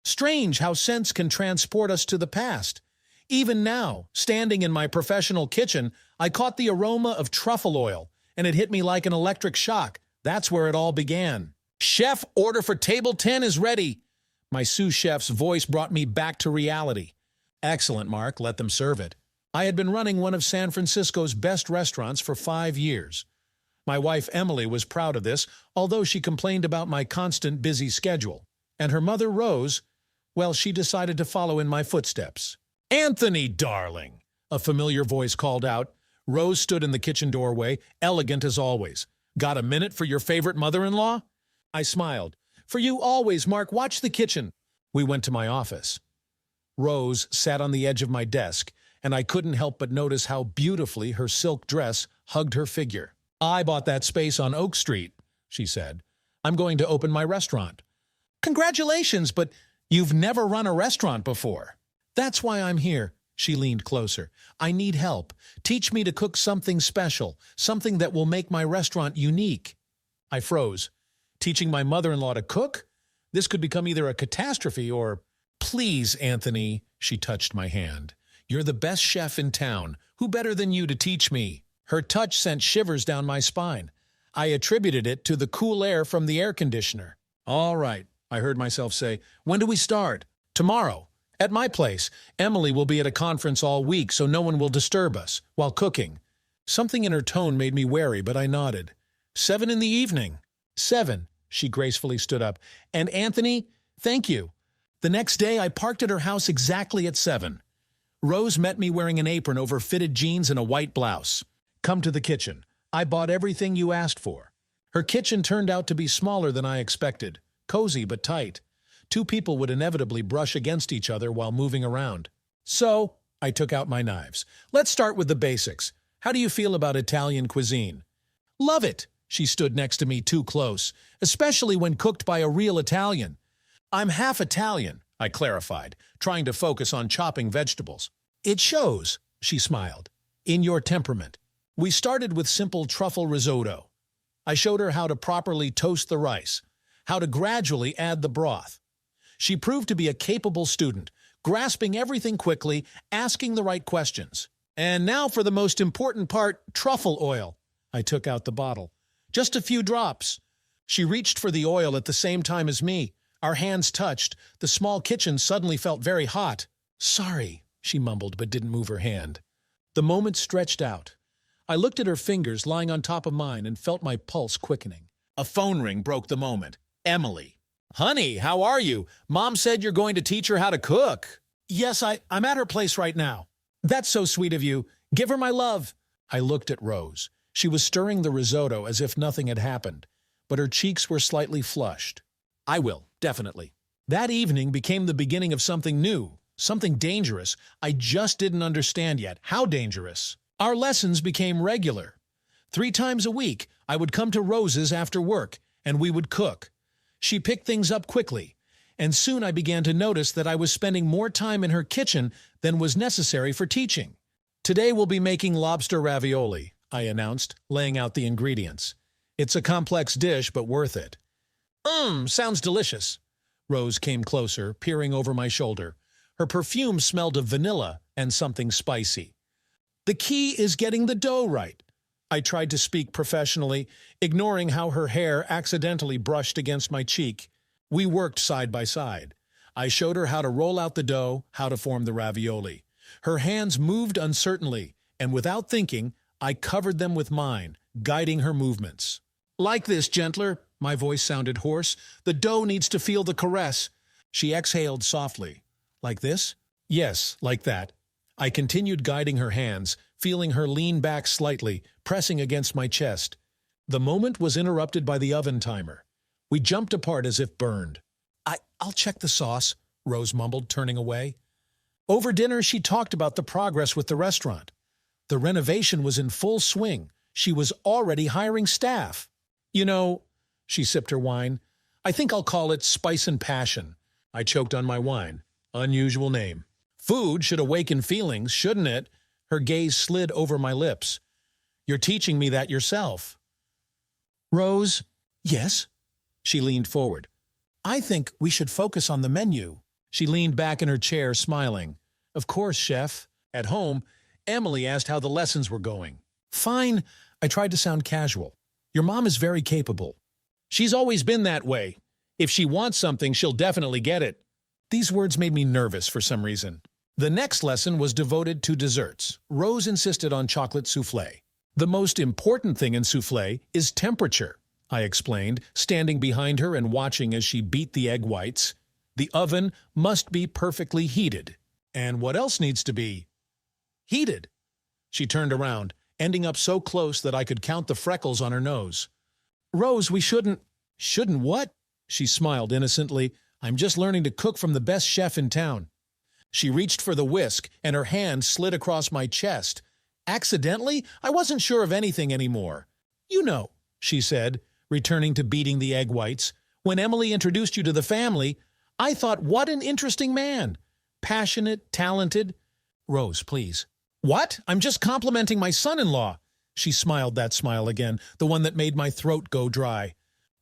Strange how scents can transport us to the past. Even now, standing in my professional kitchen, I caught the aroma of truffle oil, and it hit me like an electric shock. That's where it all began. "Chef, order for table 10 is ready." My sous chef's voice brought me back to reality. "Excellent, Mark. Let them serve it." I had been running one of San Francisco's best restaurants for 5 years. My wife Emily was proud of this, although she complained about my constant busy schedule. And her mother Rose, well, she decided to follow in my footsteps. "Anthony, darling," a familiar voice called out. Rose stood in the kitchen doorway, elegant as always. "Got a minute for your favorite mother-in-law?" I smiled. "For you always, Mark. Watch the kitchen." We went to my office. Rose sat on the edge of my desk, and I couldn't help but notice how beautifully her silk dress hugged her figure. "I bought that space on Oak Street," she said. "I'm going to open my restaurant." "Congratulations, but you've never run a restaurant before." "That's why I'm here." She leaned closer. "I need help. Teach me to cook something special, something that will make my restaurant unique." I froze. Teaching my mother-in-law to cook? This could become either a catastrophe or... "Please, Anthony," she touched my hand. "You're the best chef in town. Who better than you to teach me?" Her touch sent shivers down my spine. I attributed it to the cool air from the air conditioner. "All right," I heard myself say. "When do we start?" "Tomorrow. At my place. Emily will be at a conference all week, so no one will disturb us while cooking." Something in her tone made me wary, but I nodded. 7 in the evening." 7. She gracefully stood up. "And Anthony, thank you." The next day, I parked at her house exactly at 7. Rose met me wearing an apron over fitted jeans and a white blouse. "Come to the kitchen. I bought everything you asked for." Her kitchen turned out to be smaller than I expected. Cozy but tight. 2 people would inevitably brush against each other while moving around. "So," I took out my knives. "Let's start with the basics. How do you feel about Italian cuisine?" "Love it." She stood next to me too close, especially when cooked by a real Italian. "I'm half Italian," I clarified, trying to focus on chopping vegetables. "It shows," she smiled, "in your temperament." We started with simple truffle risotto. I showed her how to properly toast the rice, how to gradually add the broth. She proved to be a capable student, grasping everything quickly, asking the right questions. "And now for the most important part, truffle oil." I took out the bottle. "Just a few drops." She reached for the oil at the same time as me. Our hands touched. The small kitchen suddenly felt very hot. "Sorry," she mumbled, but didn't move her hand. The moment stretched out. I looked at her fingers lying on top of mine and felt my pulse quickening. A phone ring broke the moment. Emily. "Honey, how are you? Mom said you're going to teach her how to cook." "Yes, I'm at her place right now." "That's so sweet of you. Give her my love." I looked at Rose. She was stirring the risotto as if nothing had happened, but her cheeks were slightly flushed. "I will, definitely." That evening became the beginning of something new, something dangerous. I just didn't understand yet how dangerous. Our lessons became regular. 3 times a week, I would come to Rose's after work, and we would cook. She picked things up quickly, and soon I began to notice that I was spending more time in her kitchen than was necessary for teaching. "Today we'll be making lobster ravioli," I announced, laying out the ingredients. "It's a complex dish, but worth it." Sounds delicious." Rose came closer, peering over my shoulder. Her perfume smelled of vanilla and something spicy. "The key is getting the dough right." I tried to speak professionally, ignoring how her hair accidentally brushed against my cheek. We worked side by side. I showed her how to roll out the dough, how to form the ravioli. Her hands moved uncertainly, and without thinking, I covered them with mine, guiding her movements. "Like this, gentler." My voice sounded hoarse. "The dough needs to feel the caress." She exhaled softly. "Like this?" "Yes, like that." I continued guiding her hands, feeling her lean back slightly, pressing against my chest. The moment was interrupted by the oven timer. We jumped apart as if burned. I'll check the sauce," Rose mumbled, turning away. Over dinner, she talked about the progress with the restaurant. The renovation was in full swing. She was already hiring staff. "You know," she sipped her wine, "I think I'll call it Spice and Passion." I choked on my wine. Unusual name. "Food should awaken feelings, shouldn't it?" Her gaze slid over my lips. "You're teaching me that yourself." "Rose?" "Yes?" She leaned forward. "I think we should focus on the menu." She leaned back in her chair, smiling. Of course, chef. At home, Emily asked how the lessons were going. Fine, I tried to sound casual. Your mom is very capable. She's always been that way. If she wants something, she'll definitely get it. These words made me nervous for some reason. The next lesson was devoted to desserts. Rose insisted on chocolate soufflé. The most important thing in soufflé is temperature, I explained, standing behind her and watching as she beat the egg whites. The oven must be perfectly heated. And what else needs to be heated? She turned around, ending up so close that I could count the freckles on her nose. Rose, we shouldn't... Shouldn't what? She smiled innocently. I'm just learning to cook from the best chef in town. She reached for the whisk, and her hand slid across my chest. Accidentally? I wasn't sure of anything anymore. You know, she said, returning to beating the egg whites. When Emily introduced you to the family, I thought, what an interesting man. Passionate, talented. Rose, please. What? I'm just complimenting my son-in-law. She smiled that smile again, the one that made my throat go dry.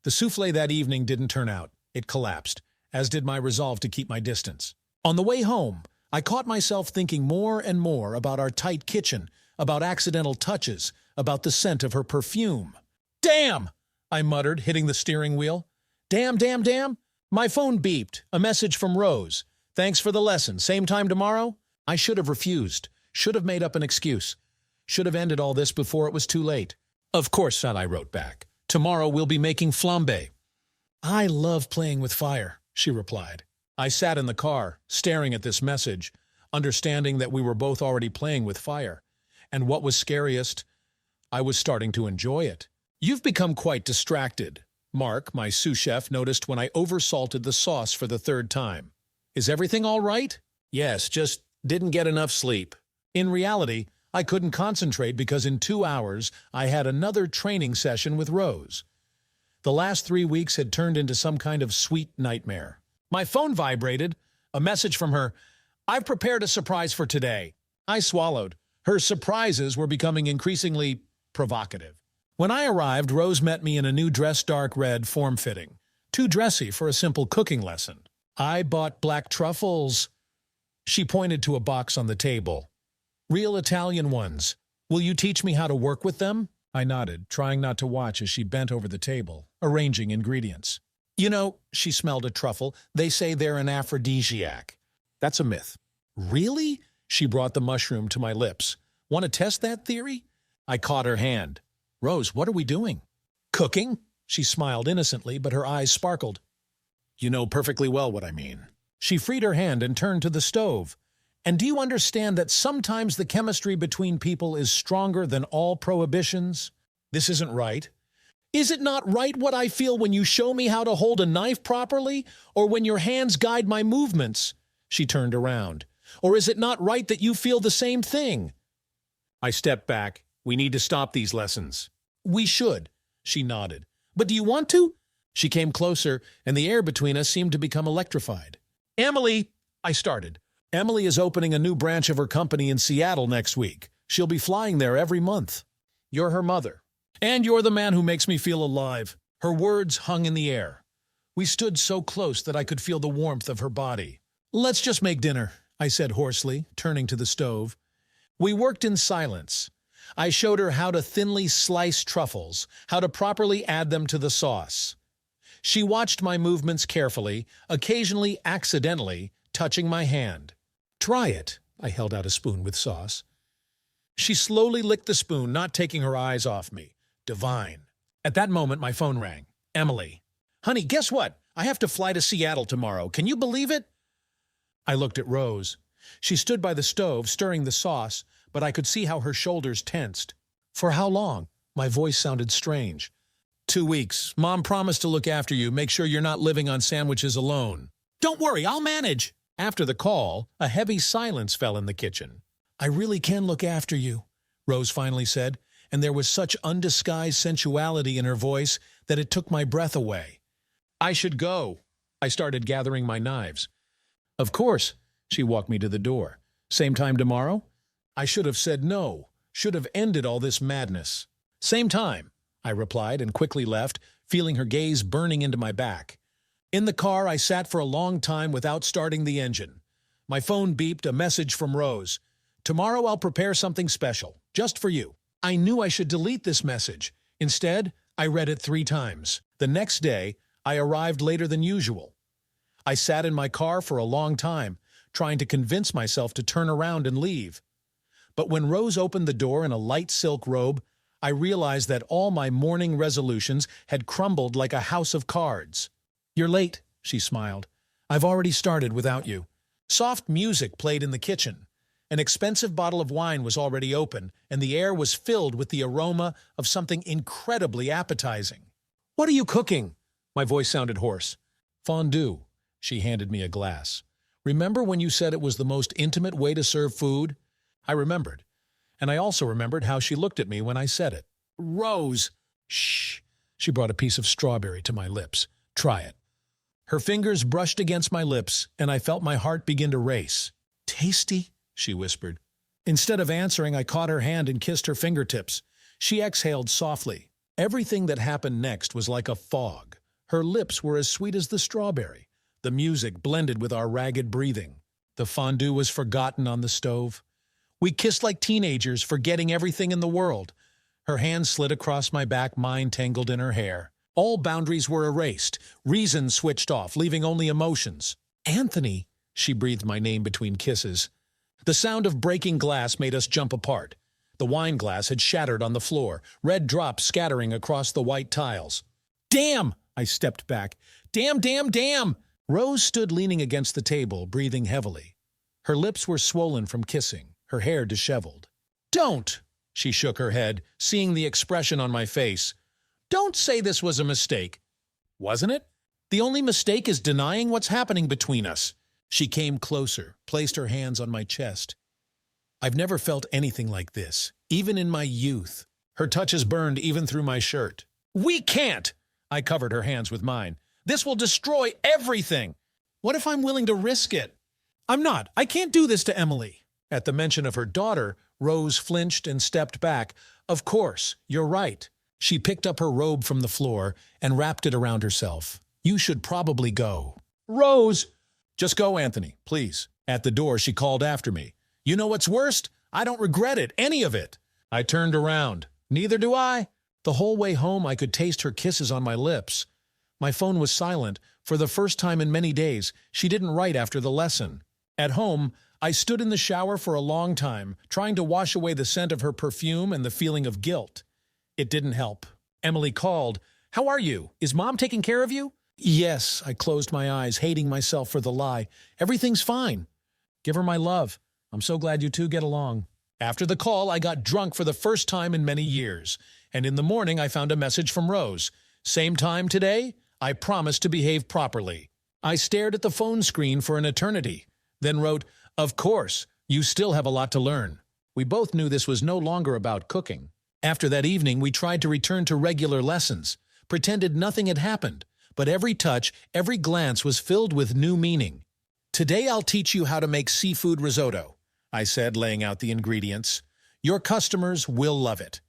The soufflé that evening didn't turn out. It collapsed, as did my resolve to keep my distance. On the way home, I caught myself thinking more and more about our tight kitchen, about accidental touches, about the scent of her perfume. Damn! I muttered, hitting the steering wheel. Damn, damn, damn! My phone beeped. A message from Rose. Thanks for the lesson. Same time tomorrow? I should have refused. Should have made up an excuse. Should have ended all this before it was too late. Of course not, I wrote back. Tomorrow we'll be making flambé. I love playing with fire, she replied. I sat in the car, staring at this message, understanding that we were both already playing with fire. And what was scariest, I was starting to enjoy it. You've become quite distracted. Mark, my sous chef, noticed when I oversalted the sauce for the third time. Is everything all right? Yes, just didn't get enough sleep. In reality, I couldn't concentrate because in 2 hours I had another training session with Rose. The last 3 weeks had turned into some kind of sweet nightmare. My phone vibrated. A message from her. I've prepared a surprise for today. I swallowed. Her surprises were becoming increasingly provocative. When I arrived, Rose met me in a new dress, dark red, form-fitting. Too dressy for a simple cooking lesson. I bought black truffles. She pointed to a box on the table. Real Italian ones. Will you teach me how to work with them? I nodded, trying not to watch as she bent over the table, arranging ingredients. You know, she smelled a truffle. They say they're an aphrodisiac. That's a myth. Really? She brought the mushroom to my lips. Want to test that theory? I caught her hand. Rose, what are we doing? Cooking? She smiled innocently, but her eyes sparkled. You know perfectly well what I mean. She freed her hand and turned to the stove. And do you understand that sometimes the chemistry between people is stronger than all prohibitions? This isn't right. Is it not right what I feel when you show me how to hold a knife properly, or when your hands guide my movements? She turned around. Or is it not right that you feel the same thing? I stepped back. We need to stop these lessons. We should, she nodded. But do you want to? She came closer, and the air between us seemed to become electrified. Emily, I started. Emily is opening a new branch of her company in Seattle next week. She'll be flying there every month. You're her mother. And you're the man who makes me feel alive. Her words hung in the air. We stood so close that I could feel the warmth of her body. Let's just make dinner, I said hoarsely, turning to the stove. We worked in silence. I showed her how to thinly slice truffles, how to properly add them to the sauce. She watched my movements carefully, occasionally accidentally touching my hand. Try it. I held out a spoon with sauce. She slowly licked the spoon, not taking her eyes off me. Divine. At that moment, my phone rang. Emily. Honey, guess what? I have to fly to Seattle tomorrow. Can you believe it? I looked at Rose. She stood by the stove, stirring the sauce, but I could see how her shoulders tensed. For how long? My voice sounded strange. 2 weeks. Mom promised to look after you, make sure you're not living on sandwiches alone. Don't worry, I'll manage. After the call, a heavy silence fell in the kitchen. I really can look after you, Rose finally said, and there was such undisguised sensuality in her voice that it took my breath away. I should go. I started gathering my knives. Of course, she walked me to the door. Same time tomorrow? I should have said no, should have ended all this madness. Same time, I replied and quickly left, feeling her gaze burning into my back. In the car, I sat for a long time without starting the engine. My phone beeped, a message from Rose. Tomorrow I'll prepare something special, just for you. I knew I should delete this message. Instead, I read it 3 times. The next day, I arrived later than usual. I sat in my car for a long time, trying to convince myself to turn around and leave. But when Rose opened the door in a light silk robe, I realized that all my morning resolutions had crumbled like a house of cards. "You're late," she smiled. "I've already started without you." Soft music played in the kitchen. An expensive bottle of wine was already open, and the air was filled with the aroma of something incredibly appetizing. "What are you cooking?" My voice sounded hoarse. "Fondue." She handed me a glass. "Remember when you said it was the most intimate way to serve food?" I remembered. And I also remembered how she looked at me when I said it. "Rose!" "Shh." She brought a piece of strawberry to my lips. "Try it." Her fingers brushed against my lips, and I felt my heart begin to race. "Tasty?" she whispered. Instead of answering, I caught her hand and kissed her fingertips. She exhaled softly. Everything that happened next was like a fog. Her lips were as sweet as the strawberry. The music blended with our ragged breathing. The fondue was forgotten on the stove. We kissed like teenagers, forgetting everything in the world. Her hand slid across my back, mine tangled in her hair. All boundaries were erased. Reason switched off, leaving only emotions. "Anthony," she breathed my name between kisses. The sound of breaking glass made us jump apart. The wine glass had shattered on the floor, red drops scattering across the white tiles. "Damn!" I stepped back. "Damn, damn, damn!" Rose stood leaning against the table, breathing heavily. Her lips were swollen from kissing, her hair disheveled. "Don't!" She shook her head, seeing the expression on my face. "Don't say this was a mistake." "Wasn't it? The only mistake is denying what's happening between us." She came closer, placed her hands on my chest. I've never felt anything like this, even in my youth. Her touches burned even through my shirt. "We can't!" I covered her hands with mine. "This will destroy everything." "What if I'm willing to risk it?" "I'm not. I can't do this to Emily." At the mention of her daughter, Rose flinched and stepped back. "Of course, you're right." She picked up her robe from the floor and wrapped it around herself. "You should probably go." "Rose!" "Just go, Anthony, please." At the door, she called after me. "You know what's worst? I don't regret it, any of it." I turned around. "Neither do I." The whole way home, I could taste her kisses on my lips. My phone was silent. For the first time in many days, she didn't write after the lesson. At home, I stood in the shower for a long time, trying to wash away the scent of her perfume and the feeling of guilt. It didn't help. Emily called. "How are you? Is Mom taking care of you?" "Yes," I closed my eyes, hating myself for the lie. "Everything's fine." "Give her my love. I'm so glad you two get along." After the call, I got drunk for the first time in many years. And in the morning, I found a message from Rose. "Same time today? I promise to behave properly." I stared at the phone screen for an eternity, then wrote, "Of course, you still have a lot to learn." We both knew this was no longer about cooking. After that evening, we tried to return to regular lessons, pretended nothing had happened, but every touch, every glance was filled with new meaning. "Today I'll teach you how to make seafood risotto," I said, laying out the ingredients. "Your customers will love it."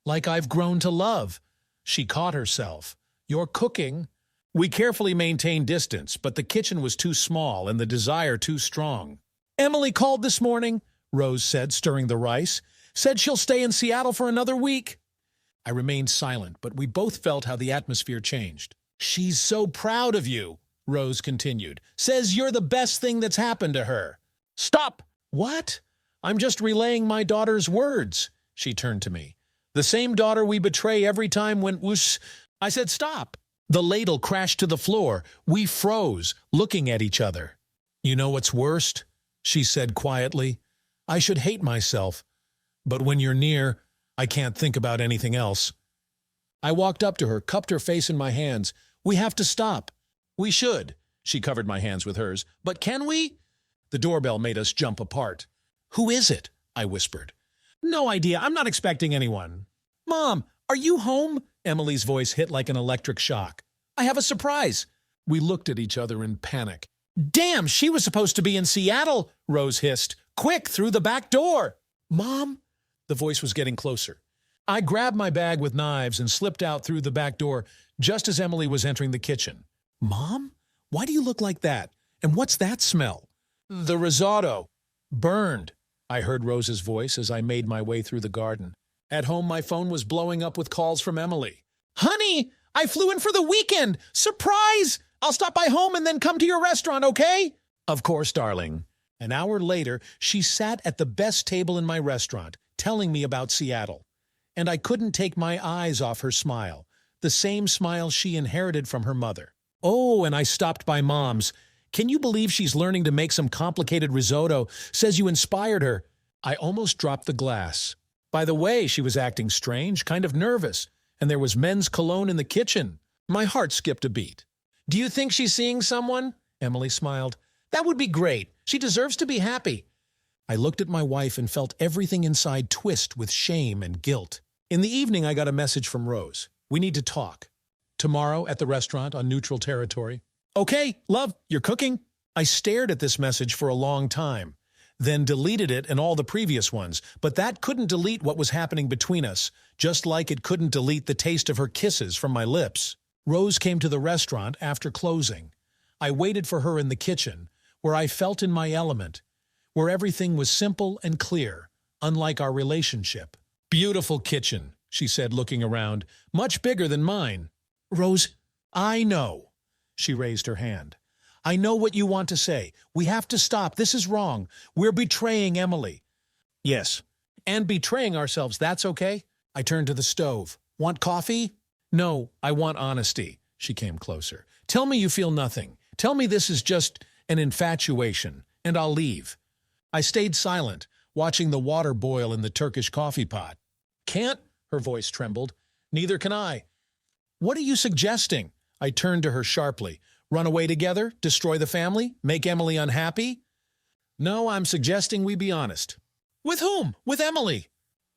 "Like I've grown to love." She caught herself. "Your cooking." We carefully maintained distance, but the kitchen was too small and the desire too strong. "Emily called this morning," Rose said, stirring the rice. "Said she'll stay in Seattle for another week." I remained silent, but we both felt how the atmosphere changed. "She's so proud of you," Rose continued. "Says you're the best thing that's happened to her." "Stop!" "What?" "I'm just relaying my daughter's words." She turned to me. "The same daughter we betray every time when whoosh." I said, "Stop." The ladle crashed to the floor. We froze, looking at each other. "You know what's worst?" she said quietly. "I should hate myself. But when you're near, I can't think about anything else." I walked up to her, cupped her face in my hands. "We have to stop." "We should." She covered my hands with hers. "But can we?" The doorbell made us jump apart. "Who is it?" I whispered. "No idea. I'm not expecting anyone." "Mom, are you home?" Emily's voice hit like an electric shock. "I have a surprise." We looked at each other in panic. "Damn, she was supposed to be in Seattle," Rose hissed. "Quick, through the back door." "Mom?" The voice was getting closer. I grabbed my bag with knives and slipped out through the back door just as Emily was entering the kitchen. "Mom?" Why do you look like that? And what's that smell? The risotto. Burned, I heard Rose's voice as I made my way through the garden. At home, my phone was blowing up with calls from Emily. Honey, I flew in for the weekend. Surprise! I'll stop by home and then come to your restaurant, okay? Of course, darling. An hour later, she sat at the best table in my restaurant, telling me about Seattle. And I couldn't take my eyes off her smile, the same smile she inherited from her mother. Oh, and I stopped by Mom's. Can you believe she's learning to make some complicated risotto? Says you inspired her. I almost dropped the glass. By the way, she was acting strange, kind of nervous, and there was men's cologne in the kitchen. My heart skipped a beat. Do you think she's seeing someone? Emily smiled. That would be great. She deserves to be happy. I looked at my wife and felt everything inside twist with shame and guilt. In the evening, I got a message from Rose. We need to talk. Tomorrow at the restaurant on neutral territory. Okay, love, you're cooking? I stared at this message for a long time, then deleted it and all the previous ones, but that couldn't delete what was happening between us, just like it couldn't delete the taste of her kisses from my lips. Rose came to the restaurant after closing. I waited for her in the kitchen, where I felt in my element, where everything was simple and clear, unlike our relationship. Beautiful kitchen, she said, looking around, much bigger than mine. Rose, I know. She raised her hand. I know what you want to say. We have to stop. This is wrong. We're betraying Emily. Yes, and betraying ourselves, that's okay? I turned to the stove. Want coffee? No, I want honesty. She came closer. Tell me you feel nothing. Tell me this is just an infatuation, and I'll leave. I stayed silent, watching the water boil in the Turkish coffee pot. Can't? Her voice trembled. Neither can I. What are you suggesting? I turned to her sharply. Run away together? Destroy the family? Make Emily unhappy? No, I'm suggesting we be honest. With whom? With Emily.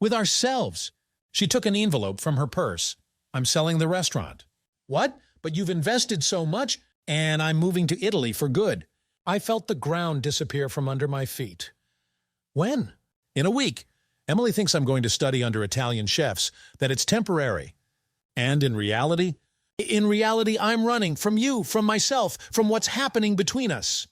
With ourselves. She took an envelope from her purse. I'm selling the restaurant. What? But you've invested so much, and I'm moving to Italy for good. I felt the ground disappear from under my feet. When? In a week. Emily thinks I'm going to study under Italian chefs, that it's temporary. And in reality, I'm running from you, from myself, from what's happening between us.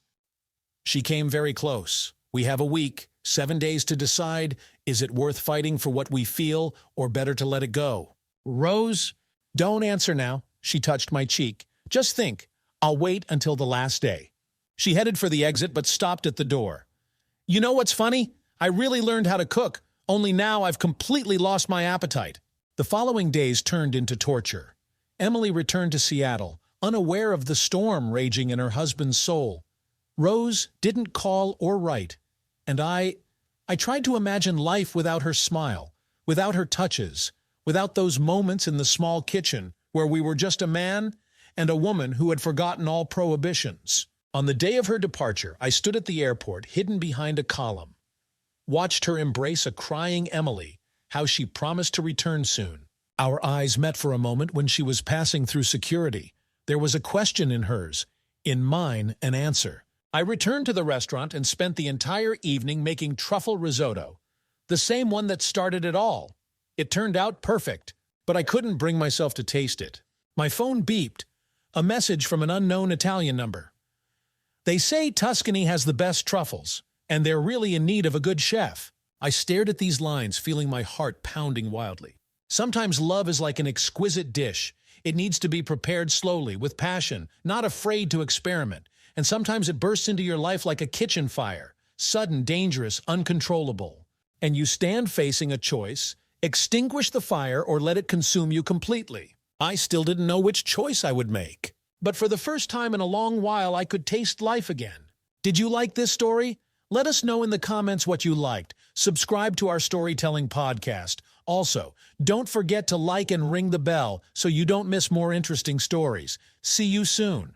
She came very close. We have a week, 7 days to decide, is it worth fighting for what we feel or better to let it go? Rose, don't answer now. She touched my cheek. Just think, I'll wait until the last day. She headed for the exit but stopped at the door. You know what's funny? I really learned how to cook, only now I've completely lost my appetite. The following days turned into torture. Emily returned to Seattle, unaware of the storm raging in her husband's soul. Rose didn't call or write, and I tried to imagine life without her smile, without her touches, without those moments in the small kitchen where we were just a man and a woman who had forgotten all prohibitions. On the day of her departure, I stood at the airport, hidden behind a column, watched her embrace a crying Emily, how she promised to return soon. Our eyes met for a moment when she was passing through security. There was a question in hers, in mine an answer. I returned to the restaurant and spent the entire evening making truffle risotto, the same one that started it all. It turned out perfect, but I couldn't bring myself to taste it. My phone beeped, a message from an unknown Italian number. They say Tuscany has the best truffles, and they're really in need of a good chef. I stared at these lines, feeling my heart pounding wildly. Sometimes love is like an exquisite dish. It needs to be prepared slowly, with passion, not afraid to experiment. And sometimes it bursts into your life like a kitchen fire, sudden, dangerous, uncontrollable. And you stand facing a choice, extinguish the fire or let it consume you completely. I still didn't know which choice I would make. But for the first time in a long while, I could taste life again. Did you like this story? Let us know in the comments what you liked. Subscribe to our storytelling podcast. Also, don't forget to like and ring the bell so you don't miss more interesting stories. See you soon.